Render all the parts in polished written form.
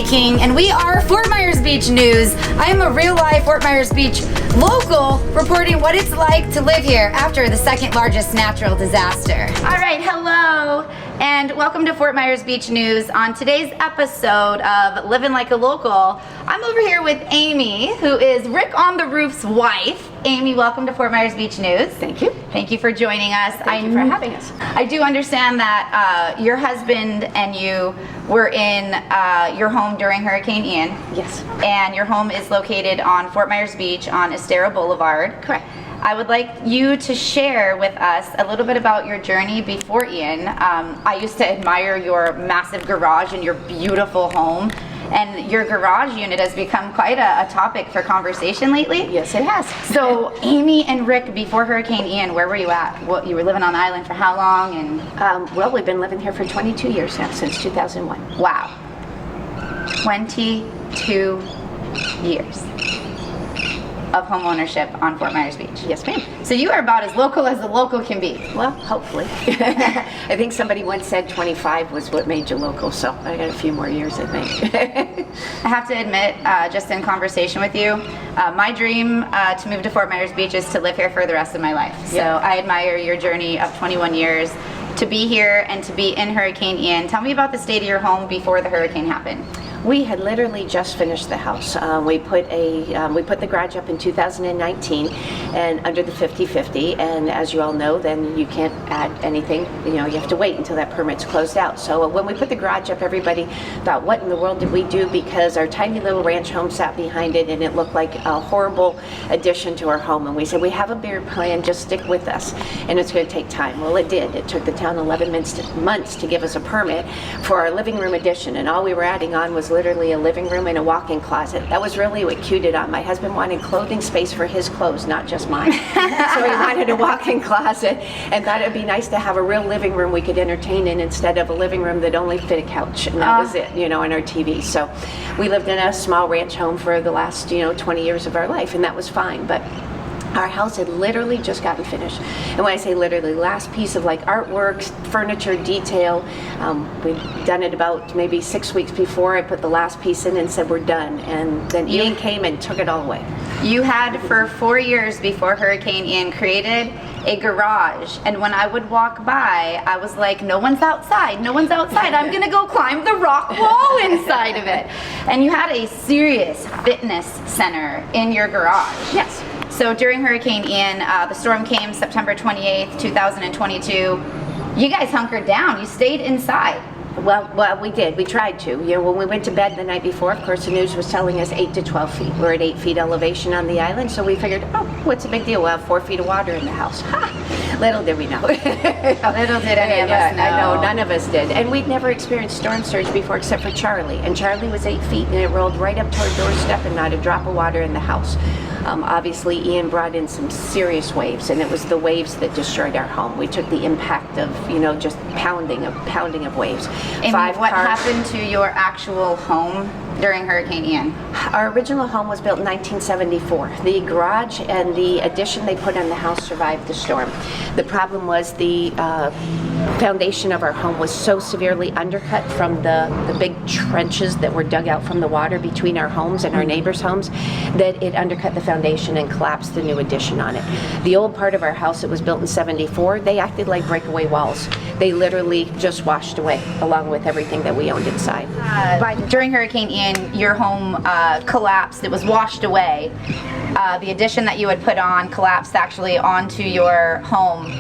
speaking, and we are Fort Myers Beach News. I am a real-life Fort Myers Beach local reporting what it's like to live here after the second largest natural disaster. All right, hello, and welcome to Fort Myers Beach News. On today's episode of Living Like a Local, I'm over here with Amy, who is Rick on the Roof's wife. Amy, welcome to Fort Myers Beach News. Thank you. Thank you for joining us. Thank you for having us. I do understand that your husband and you were in your home during Hurricane Ian. Yes. And your home is located on Fort Myers Beach on Estero Boulevard. Correct. I would like you to share with us a little bit about your journey before Ian. I used to admire your massive garage and your beautiful home. And your garage unit has become quite a topic for conversation lately. Yes, it has. So, Amy and Rick, before Hurricane Ian, where were you at? What, you were living on the island for how long? And well, we've been living here for 22 years now, since 2001. Wow. 22 years of home ownership on Fort Myers Beach. Yes, ma'am. So you are about as local as a local can be. Well, hopefully. I think somebody once said 25 was what made you local, so I got a few more years, I think. I have to admit, just in conversation with you, my dream to move to Fort Myers Beach is to live here for the rest of my life. So I admire your journey of 21 years to be here and to be in Hurricane Ian. Tell me about the state of your home before the hurricane happened. We had literally just finished the house. We put the garage up in 2019, and under the 50/50. And as you all know, then you can't add anything. You know, you have to wait until that permit's closed out. So when we put the garage up, everybody thought, "What in the world did we do?" Because our tiny little ranch home sat behind it, and it looked like a horrible addition to our home. And we said, "We have a bigger plan. Just stick with us, and it's going to take time." Well, it did. It took the town 11 months to give us a permit for our living room addition, and all we were adding on was literally a living room and a walk-in closet. That was really what cued it on. My husband wanted clothing space for his clothes, not just mine. So he wanted a walk-in closet and thought it'd be nice to have a real living room we could entertain in instead of a living room that only fit a couch, and that was it, you know, and our TV. So we lived in a small ranch home for the last, 20 years of our life, and that was fine. But our house had literally just gotten finished. And when I say literally, last piece of like artwork, furniture, detail, we'd done it about maybe 6 weeks before I put the last piece in and said we're done. And then Ian came and took it all away. You had for 4 years before Hurricane Ian created a garage, and when I would walk by, I was like, no one's outside, no one's outside, I'm gonna go climb the rock wall inside of it. And you had a serious fitness center in your garage. Yes. So during Hurricane Ian, the storm came September 28th, 2022. You guys hunkered down, you stayed inside. Well, we did. We tried to. When we went to bed the night before, of course, the news was telling us 8 to 12 feet. We're at 8 feet elevation on the island, so we figured, oh, what's the big deal? We'll have 4 feet of water in the house. Ha! Little did we know. Little did any of us know. I know, none of us did. And we'd never experienced storm surge before except for Charlie. And Charlie was 8 feet, and it rolled right up to our doorstep and not a drop of water in the house. Obviously, Ian brought in some serious waves, and it was the waves that destroyed our home. We took the impact of, just pounding of waves. And what happened to your actual home during Hurricane Ian? Our original home was built in 1974. The garage and the addition they put on the house survived the storm. The problem was the foundation of our home was so severely undercut from the big trenches that were dug out from the water between our homes and our neighbors' homes that it undercut the foundation and collapsed the new addition on it. The old part of our house that was built in 74, they acted like breakaway walls. They literally just washed away along with everything that we owned inside. During Hurricane Ian, your home collapsed. It was washed away. The addition that you had put on collapsed actually onto your home.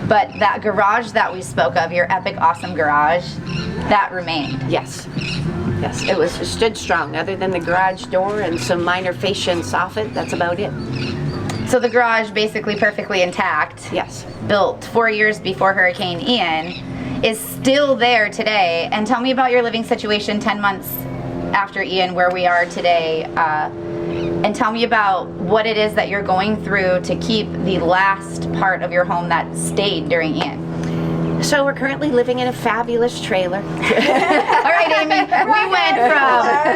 But that garage that we spoke of, your epic, awesome garage, that remained. Yes. Yes, it stood strong. Other than the garage door and some minor fascia and soffit, that's about it. So the garage, basically perfectly intact. Yes. Built 4 years before Hurricane Ian, is still there today. And tell me about your living situation 10 months after Ian, where we are today. And tell me about what it is that you're going through to keep the last part of your home that stayed during Ian. So we're currently living in a fabulous trailer. All right, Amy,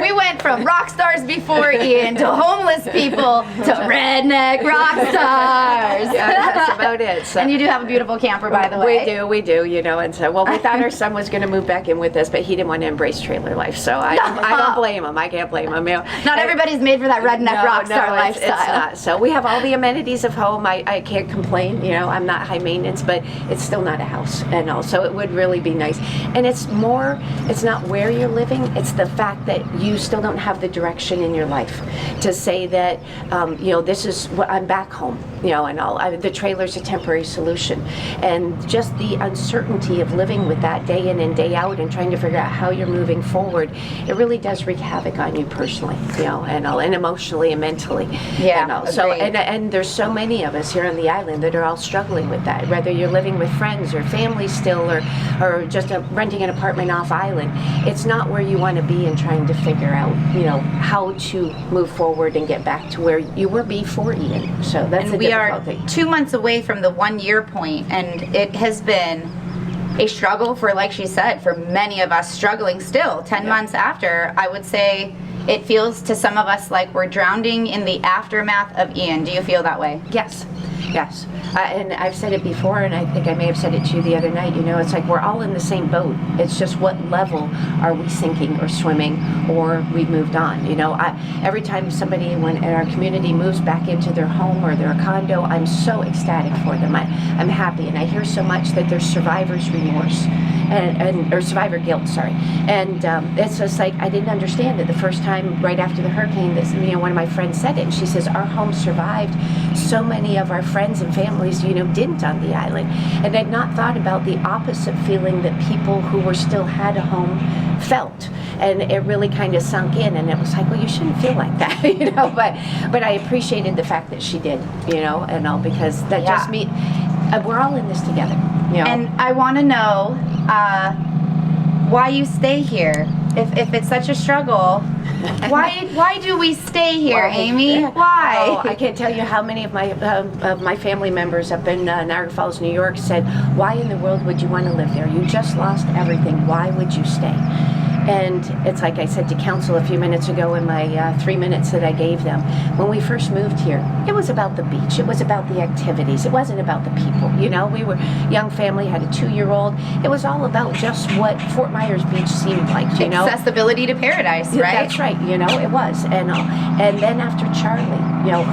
we went from rock stars before Ian to homeless people to redneck rock stars. Yeah, That's about it. So. And you do have a beautiful camper, by the way. We do, and so, well, we thought our son was going to move back in with us, but he didn't want to embrace trailer life, so I don't blame him. I can't blame him. Not everybody's made for that redneck rock star lifestyle. It's not. So we have all the amenities of home. I can't complain, I'm not high maintenance, but it's still not a house, and also it would really be nice. And it's not where you're living, it's the fact that you still don't have the direction in your life to say that, this is what I'm back home, and all. The trailer's a temporary solution. And just the uncertainty of living with that day in and day out and trying to figure out how you're moving forward, it really does wreak havoc on you personally, and emotionally and mentally. Yeah, so and there's so many of us here on the island that are all struggling with that, whether you're living with friends or family still, or just renting an apartment off island. It's not where you want to be and trying to figure out, how to move forward and get back to where you were before Ian. So that's and we are 2 months away from the 1 year point, and it has been a struggle for, like she said, for many of us struggling still. 10 months after, I would say it feels to some of us like we're drowning in the aftermath of Ian. Do you feel that way? Yes. And I've said it before, and I think I may have said it to you the other night, it's like we're all in the same boat. It's just what level are we sinking or swimming, or we've moved on. Every time somebody in our community moves back into their home or their condo, I'm so ecstatic for them. I'm happy, and I hear so much that there's survivor's remorse. Or survivor guilt, sorry. And it's just like, I didn't understand it the first time right after the hurricane. One of my friends said it, and she says, our home survived. So many of our friends and families, didn't on the island. And I'd not thought about the opposite feeling that people who were still had a home felt. And it really kind of sunk in, and it was like, well, you shouldn't feel like that, but I appreciated the fact that she did, and all, because that just means we're all in this together. And I want to know why you stay here. If it's such a struggle, why do we stay here, Amy? Why? Oh, I can't tell you how many of my family members up in Niagara Falls, New York, said, why in the world would you want to live there? You just lost everything. Why would you stay? And it's like I said to council a few minutes ago in my 3 minutes that I gave them. When we first moved here, it was about the beach. It was about the activities. It wasn't about the people. We were a young family, had a 2-year-old. It was all about just what Fort Myers Beach seemed like, Accessibility to paradise, right? That's right, it was. And then after Charlie,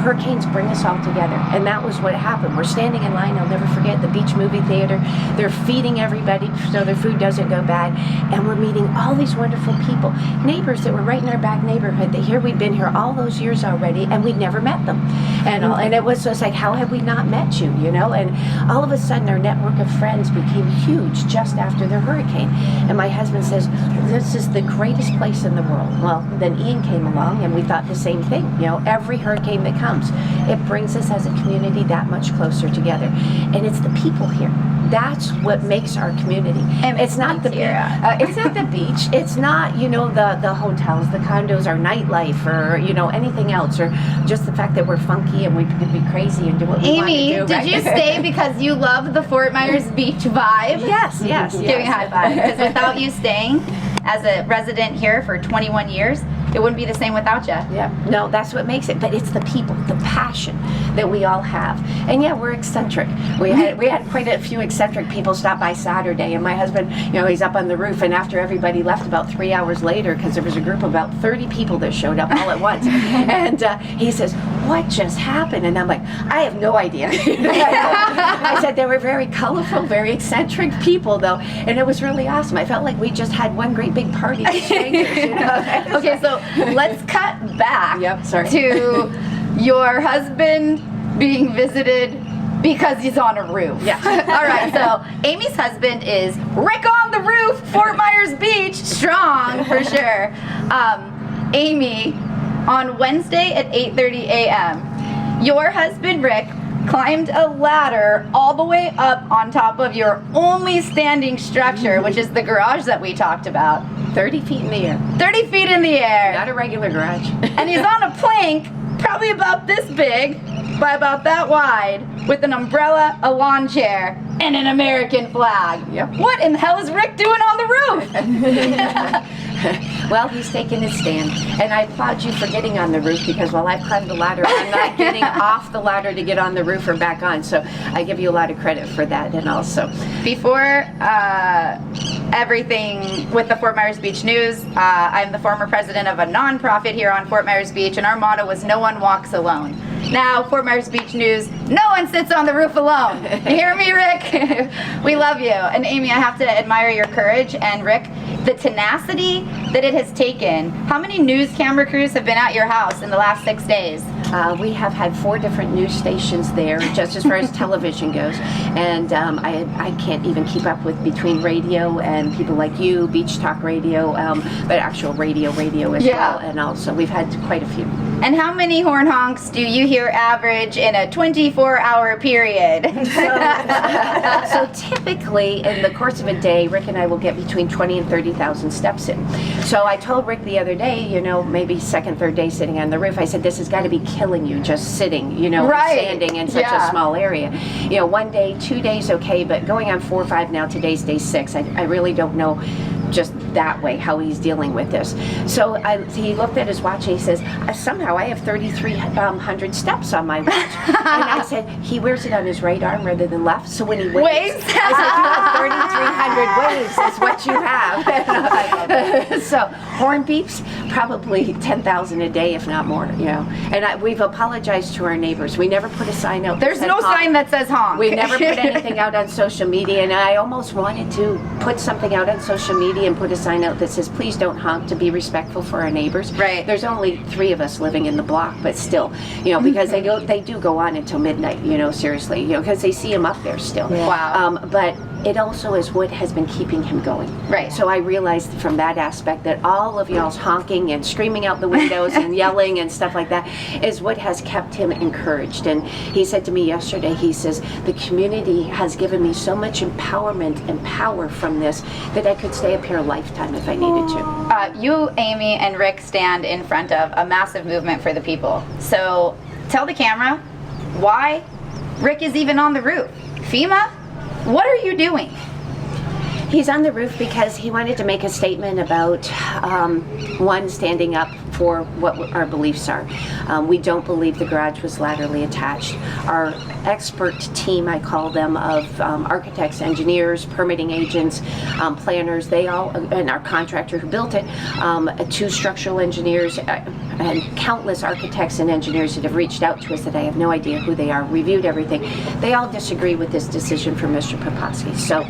hurricanes bring us all together. And that was what happened. We're standing in line, I'll never forget, the beach movie theater. They're feeding everybody so their food doesn't go bad. And we're meeting all these wonderful people, neighbors that were right in our back neighborhood, that we'd been here all those years already, and we'd never met them. And it was just like, how have we not met you, And all of a sudden, our network of friends became huge just after the hurricane. And my husband says, this is the greatest place in the world. Well, then Ian came along, and we thought the same thing. Every hurricane that comes, it brings us as a community that much closer together. And it's the people here. That's what makes our community. And it's not the it's not the beach. It's not the hotels, the condos, our nightlife, or anything else, or just the fact that we're funky and we could be crazy and do what we want to do. Amy, did you stay because you love the Fort Myers Beach vibe? Yes. Giving a high five, because without you staying as a resident here for 21 years, it wouldn't be the same without you. Yeah, no, that's what makes it. But it's the people, the passion that we all have. And yeah, we're eccentric. We had quite a few eccentric people stop by Saturday, and my husband, he's up on the roof, and after everybody left about 3 hours later, because there was a group of about 30 people that showed up all at once, and he says, what just happened? And I'm like, I have no idea. I said they were very colorful, very eccentric people, though, and it was really awesome. I felt like we just had one great big party with strangers. Okay, so let's cut back to your husband being visited because he's on a roof. Yeah. All right, so Amy's husband is Rick on the roof, Fort Myers Beach, strong for sure. Amy, on Wednesday at 8:30 a.m., your husband Rick climbed a ladder all the way up on top of your only standing structure, which is the garage that we talked about. 30 feet in the air. 30 feet in the air. Not a regular garage. And he's on a plank, probably about this big, by about that wide, with an umbrella, a lawn chair, and an American flag. Yep. What in the hell is Rick doing on the roof? Well, he's taken his stand, and I applaud you for getting on the roof, because while I've climbed the ladder, I'm not getting off the ladder to get on the roof or back on. So I give you a lot of credit for that. And also, before everything with the Fort Myers Beach News, I'm the former president of a nonprofit here on Fort Myers Beach, and our motto was "No one walks alone." Now, Fort Myers Beach News, no one sits on the roof alone. You hear me, Rick? We love you. And Amy, I have to admire your courage, and Rick, the tenacity that it has taken. How many news camera crews have been at your house in the last 6 days? We have had 4 different news stations there, just as far as television goes, and I can't even keep up with between radio and people like you, Beach Talk Radio, but actual radio as well, and also we've had quite a few. And how many horn honks do you hear average in a 24-hour period? So typically, in the course of a day, Rick and I will get between 20 and 30,000 steps in. So I told Rick the other day, you know, maybe second, third day sitting on the roof, I said, this has got to be killing you just sitting, you know, standing in such a small area. You know, 1 day, 2 days, okay, but going on 4 or 5 now, today's day 6, I really don't know just that way how he's dealing with this. So he looked at his watch and he says, somehow I have 3,300 steps on my watch. And I said, he wears it on his right arm rather than left, so when he waves, I said, you have 3,300 waves is what you have. So horn beeps, probably 10,000 a day, if not more, you know. And we've apologized to our neighbors. We never put a sign out. There's no sign that says honk. We've never put anything out on social media, and I almost wanted to put something out on social media and put a sign out that says, please don't honk, to be respectful for our neighbors. Right. There's only 3 of us living in the block, but still, you know, because they do go on until midnight, you know, seriously, you know, because they see him up there still. Yeah. Wow. But it also is what has been keeping him going. Right. So I realized from that aspect that all of y'all's honking and screaming out the windows and yelling and stuff like that is what has kept him encouraged. And he said to me yesterday, he says, the community has given me so much empowerment and power from this that I could stay up here a lifetime if I needed to. You, Amy, and Rick stand in front of a massive movement for the people. So tell the camera why Rick is even on the roof. FEMA? What are you doing? He's on the roof because he wanted to make a statement about, one, standing up for what our beliefs are. We don't believe the garage was laterally attached. Our expert team, I call them, of architects, engineers, permitting agents, planners, they all, and our contractor who built it, 2 structural engineers, and countless architects and engineers that have reached out to us that I have no idea who they are, reviewed everything. They all disagree with this decision from Mr. Poposky. So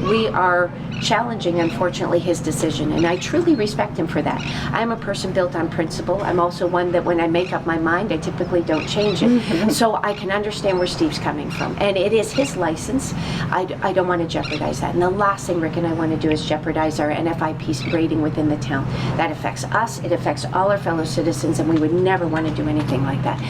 we are challenging, unfortunately, his decision, and I truly respect him for that. I'm a person built on principle. I'm also one that when I make up my mind, I typically don't change it. So I can understand where Steve's coming from, and it is his license. I don't want to jeopardize that. And the last thing Rick and I want to do is jeopardize our NFIP rating within the town. That affects us, it affects all our fellow citizens, and we would never want to do anything like that.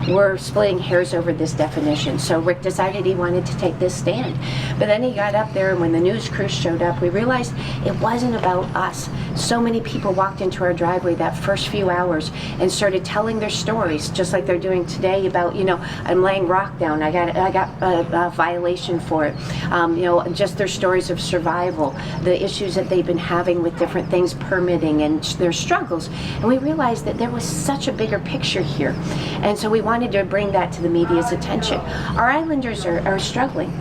We're splitting hairs over this definition. So Rick decided he wanted to take this stand. But then he got up there, and when the news crew showed up, we realized it wasn't about us. So many people walked into our driveway that first few hours and started telling their stories, just like they're doing today about, you know, I'm laying rock down, I got a violation for it. You know, just their stories of survival, the issues that they've been having with different things, permitting, and their struggles. And we realized that there was such a bigger picture here. And so we wanted to bring that to the media's attention. Our islanders are struggling.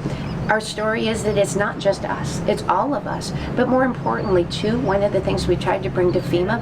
Our story is that it's not just us, it's all of us. But more importantly, too, one of the things we tried to bring to FEMA,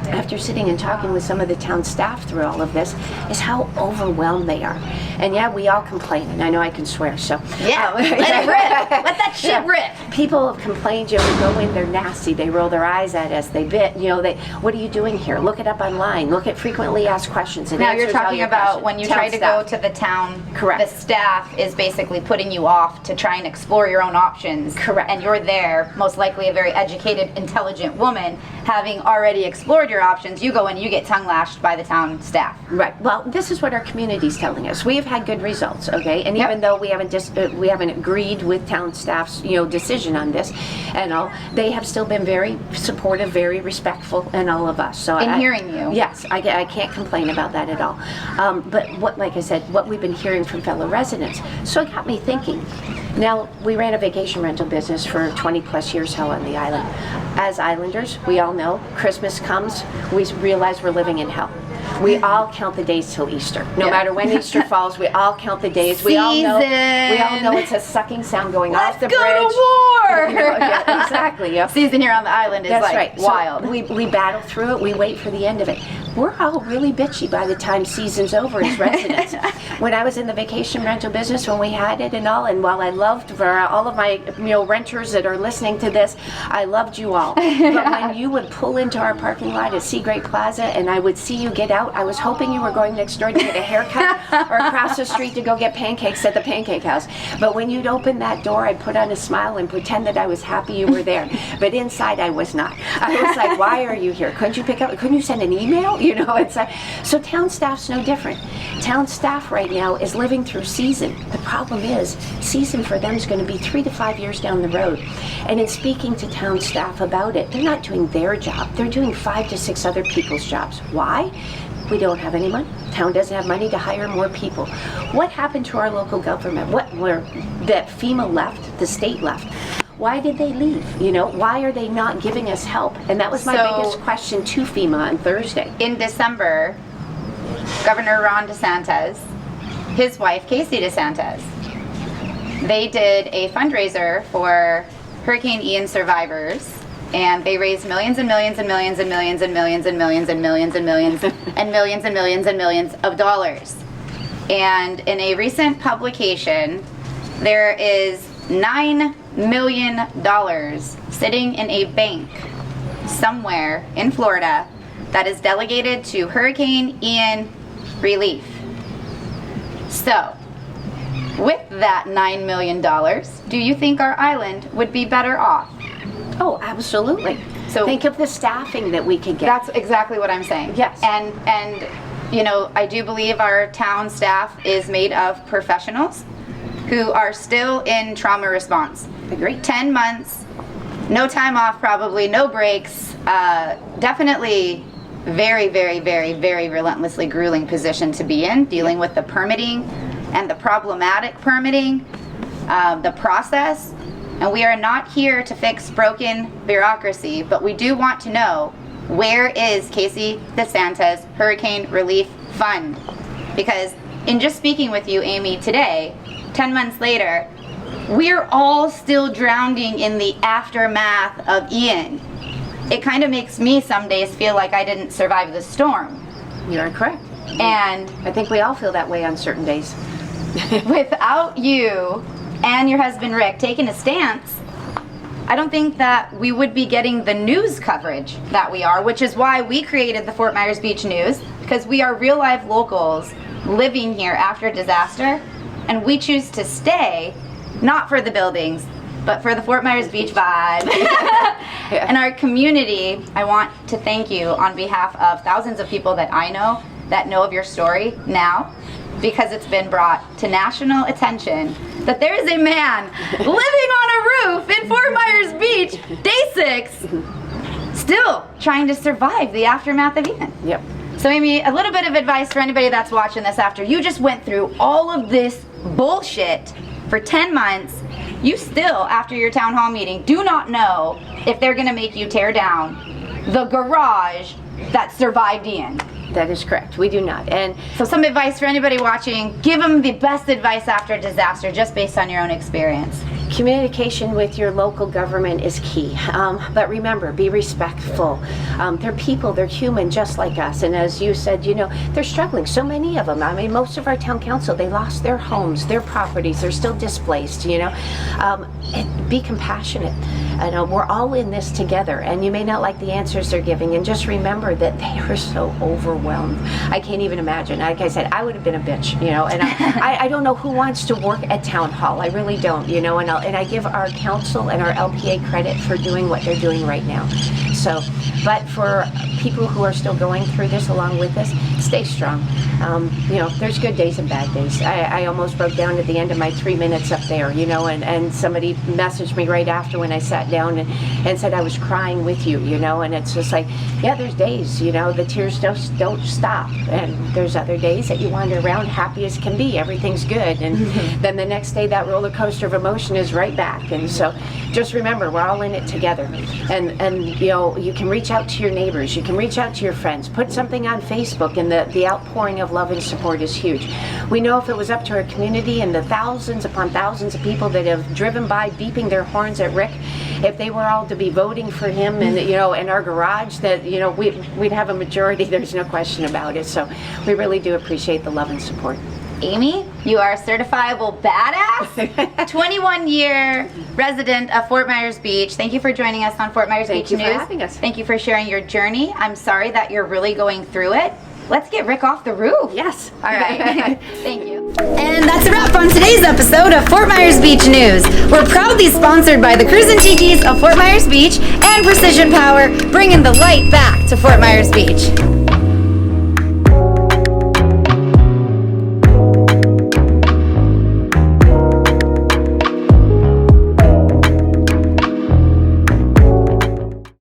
after sitting and talking with some of the town staff through all of this, is how overwhelmed they are. And yeah, we all complain, and I know I can swear, so. Yeah, let it rip. Let that shit rip. People have complained, you know, we go in, they're nasty, they roll their eyes at us, they bit, you know, what are you doing here? Look it up online, look at frequently asked questions. Now you're talking about when you try to go to the town, correct, the staff is basically putting you off to try and explore your own options. Correct. And you're there, most likely a very educated, intelligent woman, having already explored your options. You go in, you get tongue lashed by the town staff. Right. Well, this is what our community's telling us. We have had good results, okay? And even though we haven't agreed with town staff's, decision on this and all, they have still been very supportive, very respectful, and all of us. So hearing you. Yes, I can't complain about that at all. But like I said, what we've been hearing from fellow residents, so it got me thinking. Now, we ran a vacation rental business for 20 plus years hell on the island. As islanders, we all know Christmas comes, we realize we're living in hell. We all count the days till Easter. No matter when Easter falls, we all count the days. We all know it's a sucking sound going off the bridge. Let's go to war! Exactly. Yep. Season here on the island is wild. So we battle through it. We wait for the end of it. We're all really bitchy by the time season's over as residents. When I was in the vacation rental business, when we had it and all, and while I loved for all of my renters that are listening to this, I loved you all. But when you would pull into our parking lot at Sea Great Plaza and I would see you get out, I was hoping you were going next door to get a haircut or across the street to go get pancakes at the Pancake House. But when you'd open that door, I'd put on a smile and pretend that I was happy you were there. But inside, I was not. I was like, why are you here? Couldn't you pick up? Couldn't you send an email? It's like, so town staff's no different. Town staff right now is living through season. The problem is, season for them is going to be 3 to 5 years down the road. And in speaking to town staff about it, they're not doing their job. They're doing 5 to 6 other people's jobs. Why? We don't have any money. Town doesn't have money to hire more people. What happened to our local government? That FEMA left, the state left. Why did they leave? Why are they not giving us help? And that was my biggest question to FEMA on Thursday. In December, Governor Ron DeSantis, his wife Casey DeSantis, they did a fundraiser for Hurricane Ian survivors, and they raised millions and millions and millions and millions and millions and millions and millions and millions and millions and millions and millions of dollars. And in a recent publication, there is $9 million sitting in a bank somewhere in Florida that is delegated to Hurricane Ian relief. So, with that $9 million, do you think our island would be better off? Oh, absolutely. So think of the staffing that we could get. That's exactly what I'm saying. Yes. And I do believe our town staff is made of professionals who are still in trauma response. Agreed. 10 months, no time off probably, no breaks, definitely very, very, very, very relentlessly grueling position to be in, dealing with the permitting and the problematic permitting, the process. And we are not here to fix broken bureaucracy, but we do want to know, where is Casey DeSantis Hurricane Relief Fund? Because in just speaking with you, Amy, today, 10 months later, we're all still drowning in the aftermath of Ian. It kind of makes me some days feel like I didn't survive the storm. You are correct. And I think we all feel that way on certain days. Without you and your husband Rick taking a stance, I don't think that we would be getting the news coverage that we are, which is why we created the Fort Myers Beach News, because we are real life locals living here after disaster, and we choose to stay, not for the buildings, but for the Fort Myers Beach vibe. Yeah. And our community, I want to thank you on behalf of thousands of people that I know that know of your story now, because it's been brought to national attention that there is a man living on a roof in Fort Myers Beach, day 6, still trying to survive the aftermath of Ian. Yep. So Amy, a little bit of advice for anybody that's watching this after you just went through all of this bullshit for 10 months. You still, after your town hall meeting, do not know if they're gonna make you tear down the garage that survived Ian. That is correct. We do not. And so some advice for anybody watching, give them the best advice after a disaster, just based on your own experience. communication with your local government is key. But remember, be respectful. They're people, they're human just like us. And as you said, you know, they're struggling. So many of them. I mean, most of our town council, they lost their homes, their properties, they're still displaced, you know. And be compassionate. We're all in this together, and you may not like the answers they're giving, and just remember that they are so overwhelmed. I can't even imagine. Like I said, I would have been a bitch, you know, and I don't know who wants to work at town hall. I really don't, you know, and I give our council and our LPA credit for doing what they're doing right now. So, but for people who are still going through this along with us, stay strong. You know, there's good days and bad days. I almost broke down at the end of my 3 minutes up there, you know, and somebody messaged me right after when I sat down and said I was crying with you, you know, and it's just like, yeah, there's days, you know, the tears don't stop, and there's other days that you wander around happy as can be, everything's good, and then the next day that roller coaster of emotion is right back. And so just remember, we're all in it together, and you know, you can reach out to your neighbors, you can reach out to your friends, put something on Facebook, and the outpouring of love and support is huge. We know if it was up to our community and the thousands upon thousands of people that have driven by beeping their horns at Rick, if they were all to be voting for him, and you know, in our garage, that you know, we'd have a majority. There's no question about it. So we really do appreciate the love and support. Amy, you are a certifiable badass, 21-year resident of Fort Myers Beach. Thank you for joining us on Fort Myers Beach News. Thank you for having us. Thank you for sharing your journey. I'm sorry that you're really going through it. Let's get Rick off the roof. Yes. All right. Thank you. And that's a wrap on today's episode of Fort Myers Beach News. We're proudly sponsored by the Cruisin' Tikis of Fort Myers Beach and Precision Power, bringing the light back to Fort Myers Beach.